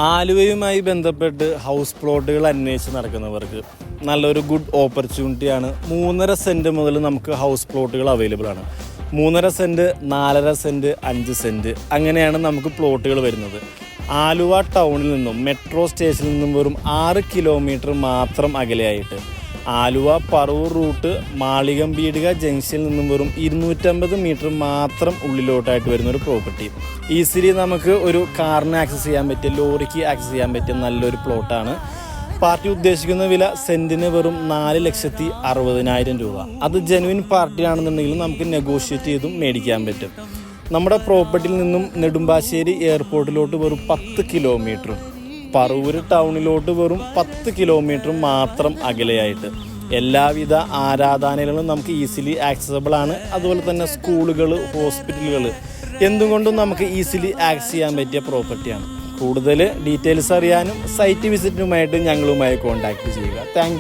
ആലുവയുമായി ബന്ധപ്പെട്ട് ഹൗസ് പ്ലോട്ടുകൾ അന്വേഷിച്ച് നടക്കുന്നവർക്ക് നല്ലൊരു ഗുഡ് ഓപ്പർച്യൂണിറ്റിയാണ്. 3.5 സെൻറ്റ് മുതൽ നമുക്ക് ഹൗസ് പ്ലോട്ടുകൾ അവൈലബിൾ ആണ്. 3.5 സെൻറ്റ്, 4.5 സെൻറ്റ്, 5 സെൻറ്റ് അങ്ങനെയാണ് നമുക്ക് പ്ലോട്ടുകൾ വരുന്നത്. ആലുവ ടൗണിൽ നിന്നും മെട്രോ സ്റ്റേഷനിൽ നിന്നും വെറും 6 കിലോമീറ്റർ മാത്രം അകലെയായിട്ട് ആലുവ പറവൂർ റൂട്ട് മാളികംപീടിക ജംഗ്ഷനിൽ നിന്നും വെറും 250 മീറ്റർ മാത്രം ഉള്ളിലോട്ടായിട്ട് വരുന്നൊരു പ്രോപ്പർട്ടി. ഈസിലി നമുക്ക് ഒരു കാറിന് ആക്സസ് ചെയ്യാൻ പറ്റിയ, ലോറിക്ക് ആക്സസ് ചെയ്യാൻ പറ്റിയ നല്ലൊരു പ്ലോട്ടാണ്. പാർട്ടി ഉദ്ദേശിക്കുന്ന വില സെൻറ്റിന് വെറും 4,60,000 രൂപ. അത് ജെനുവിൻ പാർട്ടിയാണെന്നുണ്ടെങ്കിൽ നമുക്ക് നെഗോഷിയേറ്റ് ചെയ്തും മേടിക്കാൻ പറ്റും. നമ്മുടെ പ്രോപ്പർട്ടിയിൽ നിന്നും നെടുമ്പാശ്ശേരി എയർപോർട്ടിലോട്ട് വെറും 10 കിലോമീറ്ററും പറവൂർ ടൗണിലോട്ട് വെറും 10 കിലോമീറ്റർ മാത്രം അകലെയായിട്ട് എല്ലാവിധ ആരാധനാലയങ്ങളും നമുക്ക് ഈസിലി ആക്സസബിൾ ആണ്. അതുപോലെ തന്നെ സ്കൂളുകൾ, ഹോസ്പിറ്റലുകൾ എന്തുകൊണ്ടും നമുക്ക് ഈസിലി ആക്സസ് ചെയ്യാൻ പറ്റിയ പ്രോപ്പർട്ടിയാണ്. കൂടുതൽ ഡീറ്റെയിൽസ് അറിയാനും സൈറ്റ് വിസിറ്റിനുമായിട്ട് ഞങ്ങളുമായി കോൺടാക്റ്റ് ചെയ്യുക. താങ്ക്